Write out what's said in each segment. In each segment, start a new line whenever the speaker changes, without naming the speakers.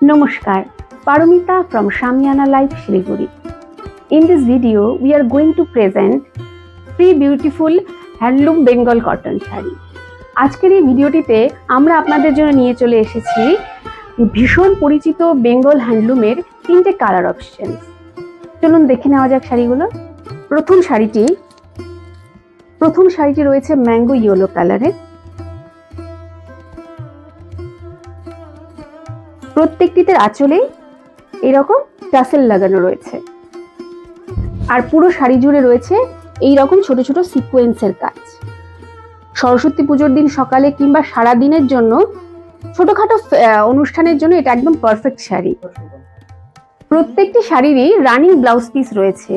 Namaskar, Paromita from Shamiana Life Shiliguri. In this video, we are going to present 3 beautiful handloom Bengal cotton sari. আজকের এই ভিডিওটিতে আমরা আপনাদের জন্য নিয়ে চলে এসেছি ভীষণ পরিচিত বেঙ্গল হ্যান্ডলুমের 3টে কালার অপশন। চলুন দেখে নেওয়া যাক শাড়িগুলো। প্রথম শাড়িটি রয়েছে ম্যাঙ্গো ইয়েলো কালারে। প্রত্যেকটিতে আঁচলে এইরকম টাসেল লাগানো রয়েছে, আর পুরো শাড়ি জুড়ে রয়েছে এইরকম ছোট ছোট সিকোয়েন্সের কাজ। সরস্বতী পুজোর দিন সকালে কিংবা সারা দিনের জন্য ছোটখাটো অনুষ্ঠানের জন্য এটা একদম পারফেক্ট শাড়ি। প্রত্যেকটি শাড়িরই রানিং ব্লাউজ পিস রয়েছে,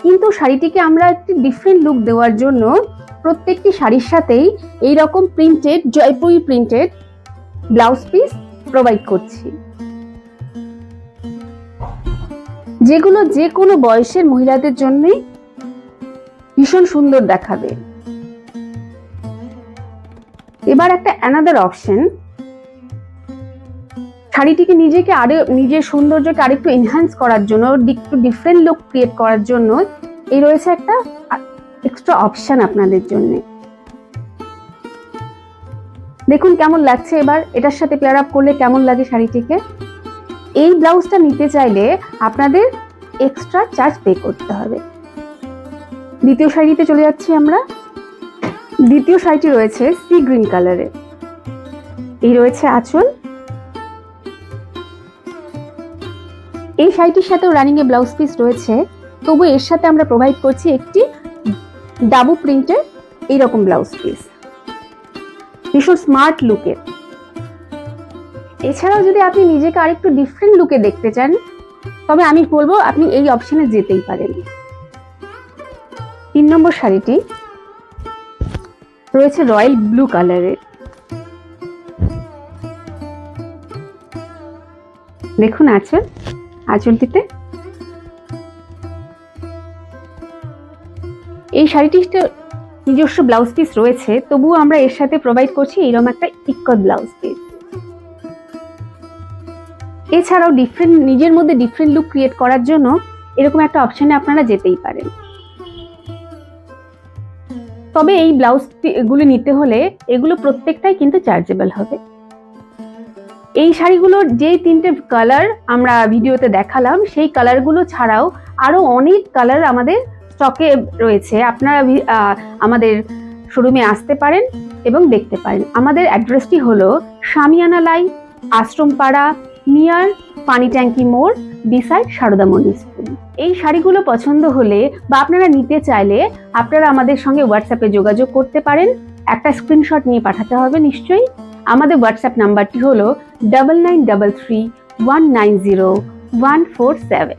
কিন্তু শাড়িটিকে আমরা একটি ডিফারেন্ট লুক দেওয়ার জন্য প্রত্যেকটি শাড়ির সাথেই এইরকম printed Jaipuri printed blouse piece provide করছি, যেগুলো যে কোনো বয়সের মহিলাদের জন্যই ভীষণ সুন্দর দেখাবে। এবার একটা অ্যানাদার অপশন, শাড়িটিকে নিজের সৌন্দর্যকে আরেকটু এনহ্যান্স করার জন্য, একটু ডিফারেন্ট লুক ক্রিয়েট করার জন্য এই রয়েছে একটা এক্সট্রা অপশন আপনাদের জন্য। দেখুন কেমন লাগছে, এবার এটার সাথে পেয়ার আপ করলে কেমন লাগে শাড়িটিকে। এই ব্লাউজটা নিতে চাইলে আপনাদের এক্সট্রা চার্জ পে করতে হবে। দ্বিতীয় শাড়িতে চলে যাচ্ছি আমরা। দ্বিতীয় শাড়িটি রয়েছে সি গ্রিন কালারে। এই রয়েছে আঁচল। এই শাড়িটির সাথেও রানিং এ ব্লাউজ পিস রয়েছে, তবু এর সাথে আমরা প্রোভাইড করছি একটি ডাবু প্রিন্টের এইরকম ব্লাউজ পিস, ভীষণ স্মার্ট লুকের। এছাড়াও যদি আপনি নিজেকে আরেকটু ডিফারেন্ট লুকে দেখতে চান, তবে আমি বলবো আপনি এই অপশনে যেতেই পারেন। 3 নম্বর শাড়িটি রয়েছে রয়্যাল ব্লু কালারের। দেখুন আঁচলটিতে এই শাড়িটিতে নিজস্ব ব্লাউজ পিস রয়েছে, তবুও আমরা এর সাথে প্রোভাইড করছি এরকম একটা ইক্কত ব্লাউজ পিস। এছাড়াও নিজের মধ্যে ডিফারেন্ট লুক ক্রিয়েট করার জন্য এরকম একটা অপশনে আপনারা যেতেই পারেন। তবে এই ব্লাউজ গুলো নিতে হলে এগুলো প্রত্যেকটাই কিন্তু চার্জেবল হবে। এই শাড়িগুলোর যে 3টে কালার আমরা ভিডিওতে দেখালাম, সেই কালারগুলো ছাড়াও আরো অনেক কালার আমাদের স্টকে রয়েছে। আপনারা আমাদের শোরুমে আসতে পারেন এবং দেখতে পারেন। আমাদের অ্যাড্রেসটি হলো শামিয়ানা লাইফ, আশ্রমপাড়া, নিয়ার পানি ট্যাঙ্কি মোড়, বিসাইড সারদা মন্দির স্কুল। এই শাড়িগুলো পছন্দ হলে বা আপনারা নিতে চাইলে আপনারা আমাদের সঙ্গে হোয়াটসঅ্যাপে যোগাযোগ করতে পারেন। একটা স্ক্রিনশট নিয়ে পাঠাতে হবে নিশ্চয়ই। আমাদের হোয়াটসঅ্যাপ নাম্বারটি হলো 9933190147।